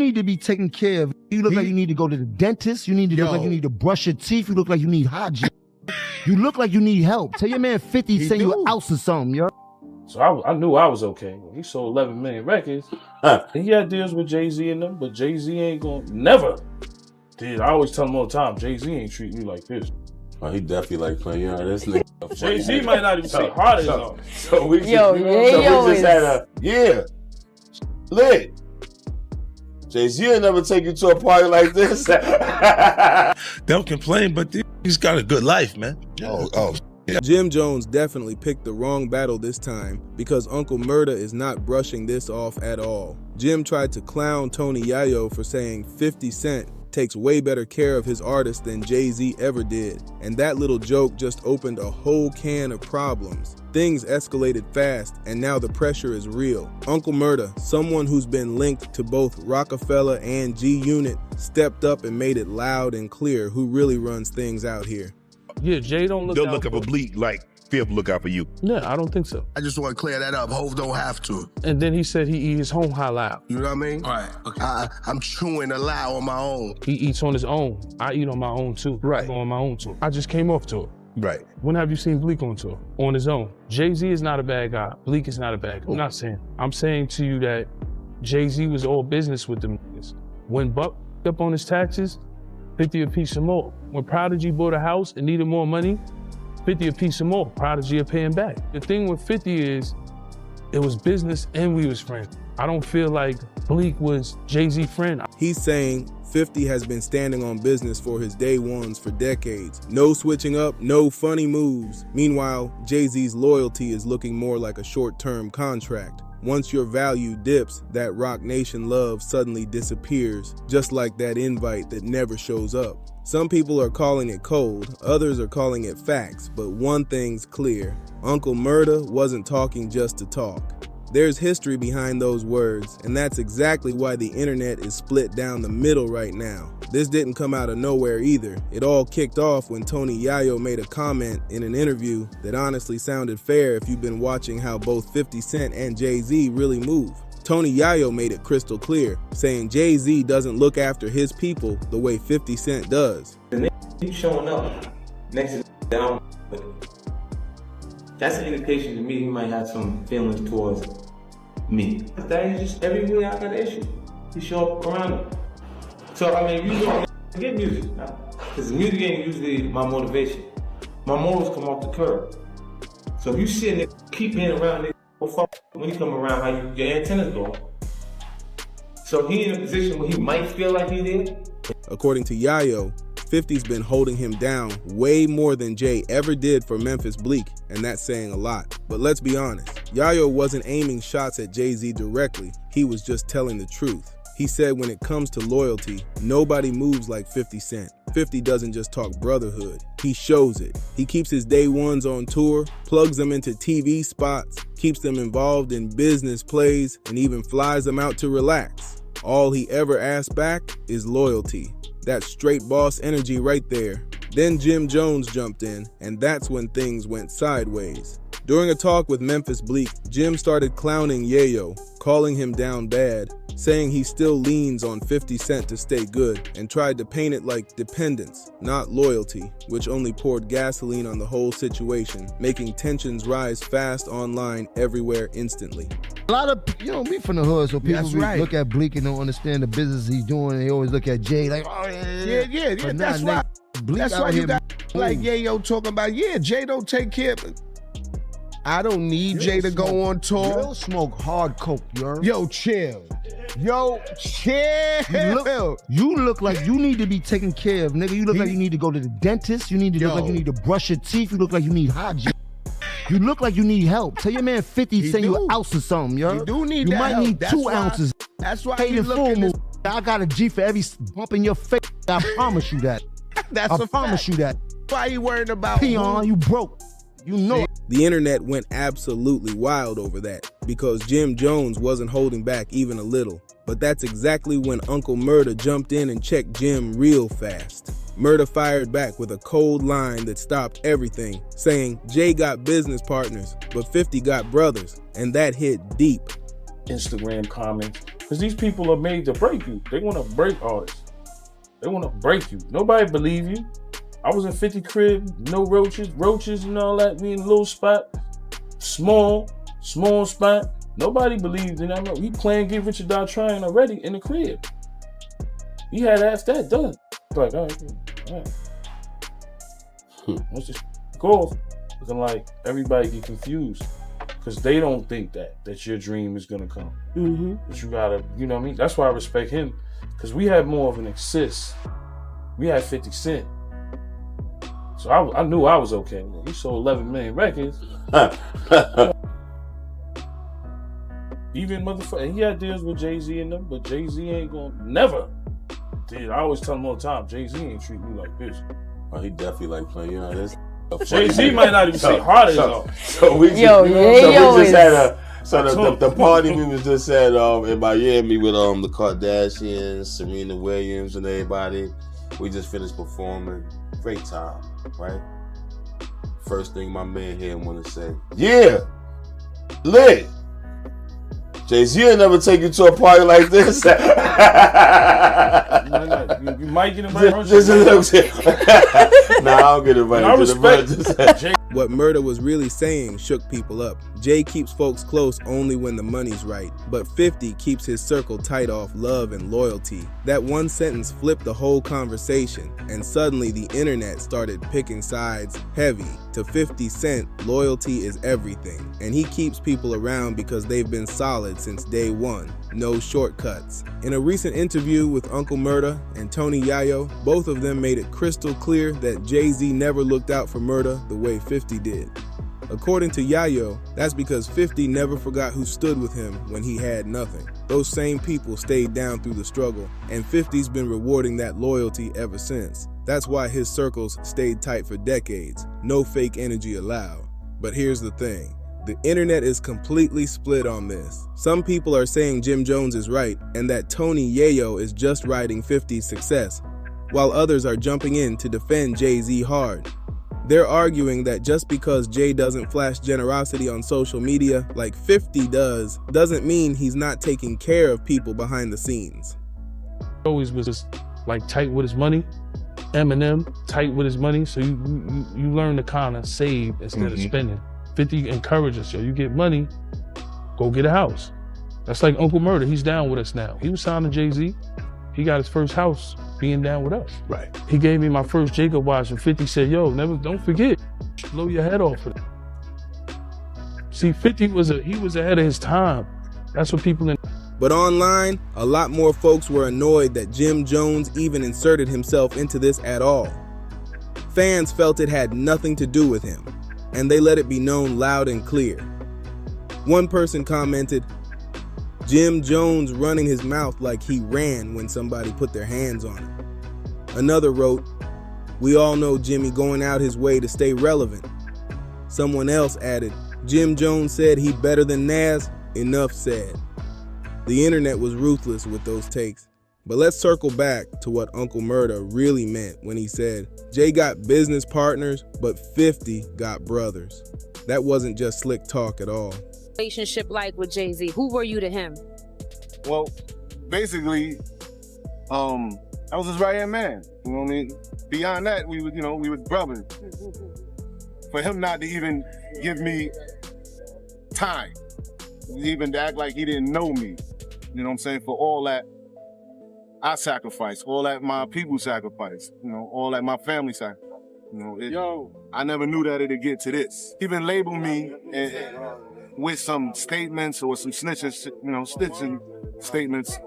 need to be taken care of. You look like you need to go to the dentist. You need to look like you need to brush your teeth. You look like you need hygiene. You look like you need help. Tell your man 50 send you an ounce or something, yo. So I knew I was okay. He sold 11 million records. And he had deals with Jay-Z and them, but Jay-Z ain't gonna never did. I always tell him all the time, Jay-Z ain't treat me like this. Oh, he definitely like playing this nigga. Jay-Z might not even say hard as all. So we just, had a lit. Jay-Z will never take you to a party like this. Don't complain, but he's got a good life, man. Oh. Yeah. Jim Jones definitely picked the wrong battle this time because Uncle Murda is not brushing this off at all. Jim tried to clown Tony Yayo for saying 50 Cent takes way better care of his artists than Jay-Z ever did, and that little joke just opened a whole can of problems. Things escalated fast, and now the pressure is real. Uncle Murda, someone who's been linked to both Rockefeller and GUnit, stepped up and made it loud and clear who really runs things out here. Yeah, Jay don't look out for Bleak like Fifth look out for you. Yeah, I don't think so. I just want to clear that up. Hov don't have to. And then he said he eat his home halal. You know what I mean? All right, okay. I'm chewing halal on my own. He eats on his own. I eat on my own too. Right. I go on my own tour. I just came off tour. Right. When have you seen Bleak on tour? On his own. Jay-Z is not a bad guy. Bleak is not a bad guy. I'm not saying. I'm saying to you that Jay-Z was all business with them niggas. When Buck up on his taxes, 50 a piece or more. When Prodigy bought a house and needed more money, 50 a piece or more. Prodigy are paying back. The thing with 50 is, it was business and we was friends. I don't feel like Bleak was Jay-Z friend. He's saying 50 has been standing on business for his day ones for decades. No switching up, no funny moves. Meanwhile, Jay-Z's loyalty is looking more like a short-term contract. Once your value dips, that Rock Nation love suddenly disappears, just like that invite that never shows up. Some people are calling it cold, others are calling it facts, but one thing's clear. Uncle Murda wasn't talking just to talk. There's history behind those words, and that's exactly why the internet is split down the middle right now. This didn't come out of nowhere either. It all kicked off when Tony Yayo made a comment in an interview that honestly sounded fair if you've been watching how both 50 Cent and Jay-Z really move. Tony Yayo made it crystal clear, saying Jay-Z doesn't look after his people the way 50 Cent does. The nigga showing up next to down, that's an indication to me he might have some feelings towards me. That is just every week I got an issue. He show up around me. So I mean, you don't get music, because the music ain't usually my motivation. My morals come off the curb. So if you see a nigga keep being around nigga, well, fuck, when you come around, how your antennas go. So he in a position where he might feel like he did. According to Yayo, 50's been holding him down way more than Jay ever did for Memphis Bleak, and that's saying a lot. But let's be honest, Yayo wasn't aiming shots at Jay-Z directly, he was just telling the truth. He said when it comes to loyalty, nobody moves like 50 Cent. 50 doesn't just talk brotherhood, he shows it. He keeps his day ones on tour, plugs them into TV spots, keeps them involved in business plays, and even flies them out to relax. All he ever asks back is loyalty. That's straight boss energy right there. Then Jim Jones jumped in, and that's when things went sideways. During a talk with Memphis Bleak, Jim started clowning Yayo, calling him down bad, saying he still leans on 50 Cent to stay good, and tried to paint it like dependence, not loyalty, which only poured gasoline on the whole situation, making tensions rise fast online everywhere instantly. A lot of, we from the hood, so people look at Bleak and don't understand the business he's doing. They always look at Jay like, oh Yeah, that's why. That's why you got like Yayo talking about, Jay don't take care of it. I don't need Jay to go on tour. Real smoke hard coke, yo. Yo, chill. You look like you need to be taken care of, nigga. You look like you need to go to the dentist. You need to look like you need to brush your teeth. You look like you need hygiene. You look like you need help. Tell your man 50 send you an ounce or something, yo. You do need you that might help. need That's 2 why, ounces. That's why Pay the full move. I got a G for every bump in your face. I promise you that. I promise you that. Why you worried about Peon, you broke. You know it. The internet went absolutely wild over that because Jim Jones wasn't holding back even a little. But that's exactly when Uncle Murda jumped in and checked Jim real fast. Murda fired back with a cold line that stopped everything, saying Jay got business partners, but 50 got brothers, and that hit deep. Instagram comments. Because these people are made to break you. They want to break artists. They want to break you. Nobody believe you. I was in 50 crib, no roaches and all that. Me in a little spot, small spot. Nobody believed in that. He playing Get Rich or Die Trying already in the crib. He had half that done. Like, all right. Once this go off, looking like everybody get confused because they don't think that your dream is gonna come. Mm-hmm. But you gotta, you know what I mean? That's why I respect him because we had more of an exist. We had 50 Cent. So I knew I was okay. He sold 11 million records. Even motherfucker, he had deals with Jay-Z and them, but Jay-Z ain't gonna never. Dude, I always tell him all the time, Jay-Z ain't treat me like this. Oh, he definitely like playing. You know, this. Jay-Z might not even say hard as all. So we just, the party we was just at in Miami with the Kardashians, Serena Williams, and everybody. We just finished performing. Great time, right? First thing my man here want to say, yeah, lit. Jay-Z will never take you to a party like this. You might get invited. Nah, I don't get invited. I respect What Murda was really saying shook people up. Jay keeps folks close only when the money's right, but 50 keeps his circle tight off love and loyalty. That one sentence flipped the whole conversation, and suddenly the internet started picking sides heavy. To 50 Cent, loyalty is everything, and he keeps people around because they've been solid since day one. No shortcuts. In a recent interview with Uncle Murda and Tony Yayo, both of them made it crystal clear that Jay-Z never looked out for Murda the way 50 did. According to Yayo, that's because 50 never forgot who stood with him when he had nothing. Those same people stayed down through the struggle, and 50's been rewarding that loyalty ever since. That's why his circles stayed tight for decades. No fake energy allowed. But here's the thing. The internet is completely split on this. Some people are saying Jim Jones is right and that Tony Yayo is just riding 50's success, while others are jumping in to defend Jay-Z hard. They're arguing that just because Jay doesn't flash generosity on social media like 50 does, doesn't mean he's not taking care of people behind the scenes. Always was just like tight with his money. Eminem, tight with his money, so you learn to kind of save instead of spending. 50 encourages, yo, you get money, go get a house. That's like Uncle Murda, he's down with us now. He was signed to Jay-Z, he got his first house being down with us. Right. He gave me my first Jacob watch and 50 said, yo, don't forget, blow your head off of it. See, 50 he was ahead of his time. That's what people in. But online, a lot more folks were annoyed that Jim Jones even inserted himself into this at all. Fans felt it had nothing to do with him, and they let it be known loud and clear. One person commented, Jim Jones running his mouth like he ran when somebody put their hands on him. Another wrote, we all know Jimmy going out his way to stay relevant. Someone else added, Jim Jones said he better than Nas, enough said. The internet was ruthless with those takes. But let's circle back to what Uncle Murda really meant when he said, Jay got business partners, but 50 got brothers. That wasn't just slick talk at all. Relationship like with Jay-Z, who were you to him? Well, basically, I was his right-hand man. You know what I mean? Beyond that, we was brothers. For him not to even give me time, even to act like he didn't know me, you know what I'm saying? For all that I sacrificed, all that my people sacrificed, all that my family sacrificed. I never knew that it'd get to this. Even label me with some statements or some snitching statements.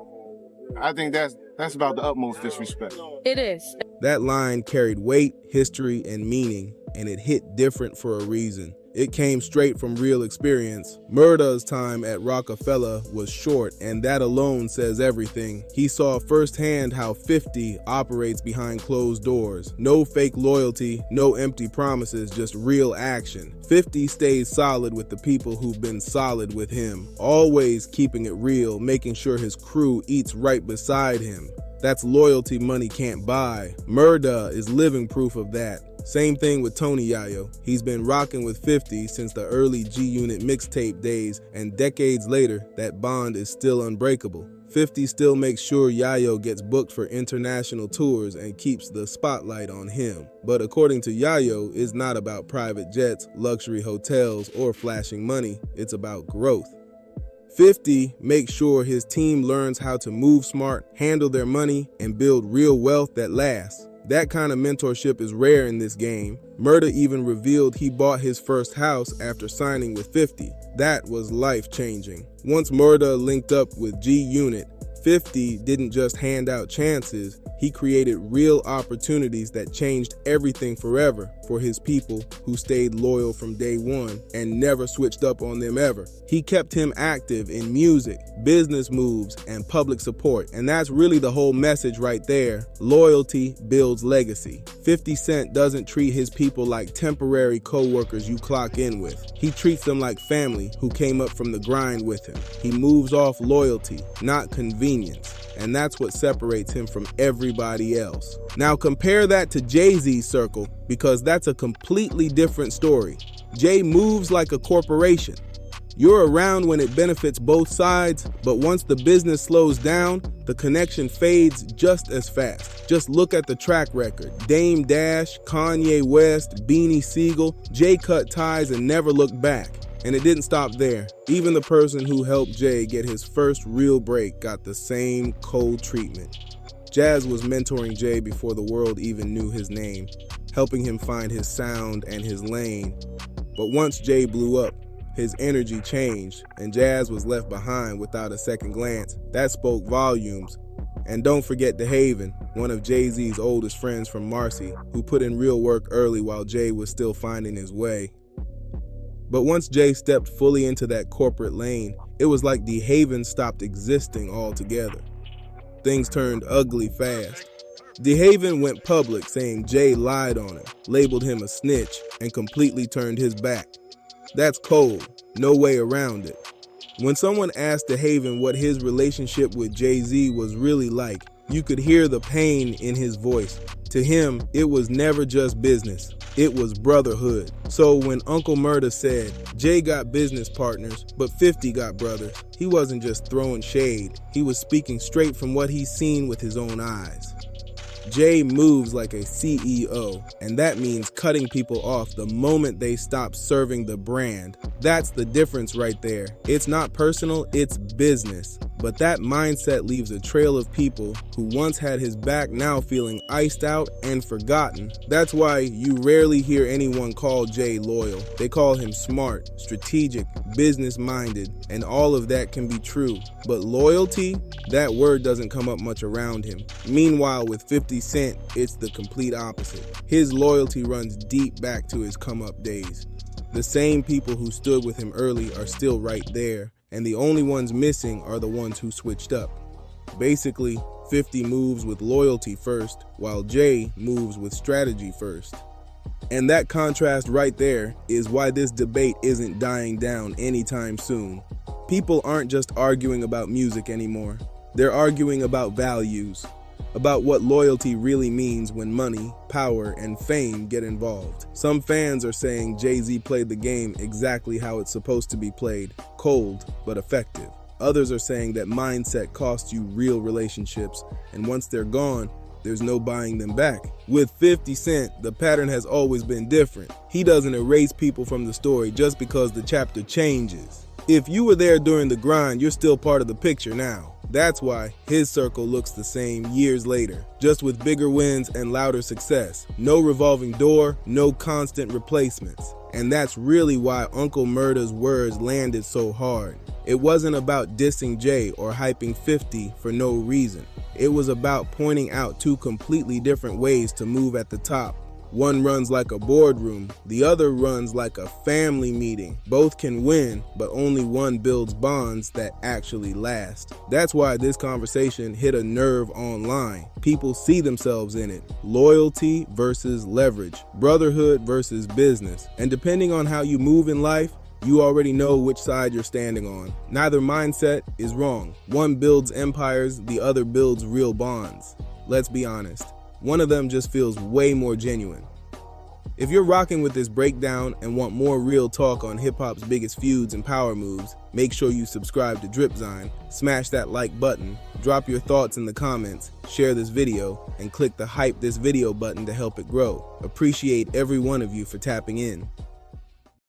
I think that's about the utmost disrespect. It is. That line carried weight, history, and meaning, and it hit different for a reason. It came straight from real experience. Murda's time at Rockefeller was short, and that alone says everything. He saw firsthand how 50 operates behind closed doors. No fake loyalty, no empty promises, just real action. 50 stays solid with the people who've been solid with him, always keeping it real, making sure his crew eats right beside him. That's loyalty money can't buy. Murda is living proof of that. Same thing with Tony Yayo. He's been rocking with 50 since the early GUnit mixtape days, and decades later, that bond is still unbreakable. 50 still makes sure Yayo gets booked for international tours and keeps the spotlight on him. But according to Yayo, it's not about private jets, luxury hotels, or flashing money. It's about growth. 50 makes sure his team learns how to move smart, handle their money, and build real wealth that lasts. That kind of mentorship is rare in this game. Murda even revealed he bought his first house after signing with 50. That was life-changing. Once Murda linked up with GUnit, 50 didn't just hand out chances, he created real opportunities that changed everything forever for his people who stayed loyal from day one and never switched up on them ever. He kept him active in music, business moves, and public support, and that's really the whole message right there. Loyalty builds legacy. 50 Cent doesn't treat his people like temporary co-workers you clock in with. He treats them like family who came up from the grind with him. He moves off loyalty, not convenience. And that's what separates him from everybody else. Now compare that to Jay-Z's circle, because that's a completely different story. Jay moves like a corporation. You're around when it benefits both sides, but once the business slows down, the connection fades just as fast. Just look at the track record. Dame Dash, Kanye West, Beanie Siegel, Jay cut ties and never looked back. And it didn't stop there. Even the person who helped Jay get his first real break got the same cold treatment. Jazz was mentoring Jay before the world even knew his name, helping him find his sound and his lane. But once Jay blew up, his energy changed, and Jazz was left behind without a second glance. That spoke volumes. And don't forget DeHaven, one of Jay-Z's oldest friends from Marcy, who put in real work early while Jay was still finding his way. But once Jay stepped fully into that corporate lane, it was like DeHaven stopped existing altogether. Things turned ugly fast. DeHaven went public saying Jay lied on him, labeled him a snitch, and completely turned his back. That's cold, no way around it. When someone asked DeHaven what his relationship with Jay-Z was really like, you could hear the pain in his voice. To him, it was never just business. It was brotherhood. So when Uncle Murda said, Jay got business partners, but 50 got brothers, he wasn't just throwing shade. He was speaking straight from what he's seen with his own eyes. Jay moves like a CEO, and that means cutting people off the moment they stop serving the brand. That's the difference right there. It's not personal, it's business. But that mindset leaves a trail of people who once had his back now feeling iced out and forgotten. That's why you rarely hear anyone call Jay loyal. They call him smart, strategic, business-minded, and all of that can be true. But loyalty, that word doesn't come up much around him. Meanwhile, with 50 Cent, it's the complete opposite. His loyalty runs deep back to his come-up days. The same people who stood with him early are still right there, and the only ones missing are the ones who switched up. Basically, 50 moves with loyalty first, while Jay moves with strategy first. And that contrast right there is why this debate isn't dying down anytime soon. People aren't just arguing about music anymore. They're arguing about values, about what loyalty really means when money, power, and fame get involved. Some fans are saying Jay-Z played the game exactly how it's supposed to be played, cold but effective. Others are saying that mindset costs you real relationships, and once they're gone, there's no buying them back. With 50 Cent, the pattern has always been different. He doesn't erase people from the story just because the chapter changes. If you were there during the grind, you're still part of the picture now. That's why his circle looks the same years later, just with bigger wins and louder success. No revolving door, no constant replacements. And that's really why Uncle Murda's words landed so hard. It wasn't about dissing Jay or hyping 50 for no reason. It was about pointing out two completely different ways to move at the top. One runs like a boardroom, the other runs like a family meeting. Both can win, but only one builds bonds that actually last. That's why this conversation hit a nerve online. People see themselves in it. Loyalty versus leverage, brotherhood versus business. And depending on how you move in life, you already know which side you're standing on. Neither mindset is wrong. One builds empires, the other builds real bonds. Let's be honest. One of them just feels way more genuine. If you're rocking with this breakdown and want more real talk on hip-hop's biggest feuds and power moves, make sure you subscribe to Dripzine, smash that like button, drop your thoughts in the comments, share this video, and click the hype this video button to help it grow. Appreciate every one of you for tapping in.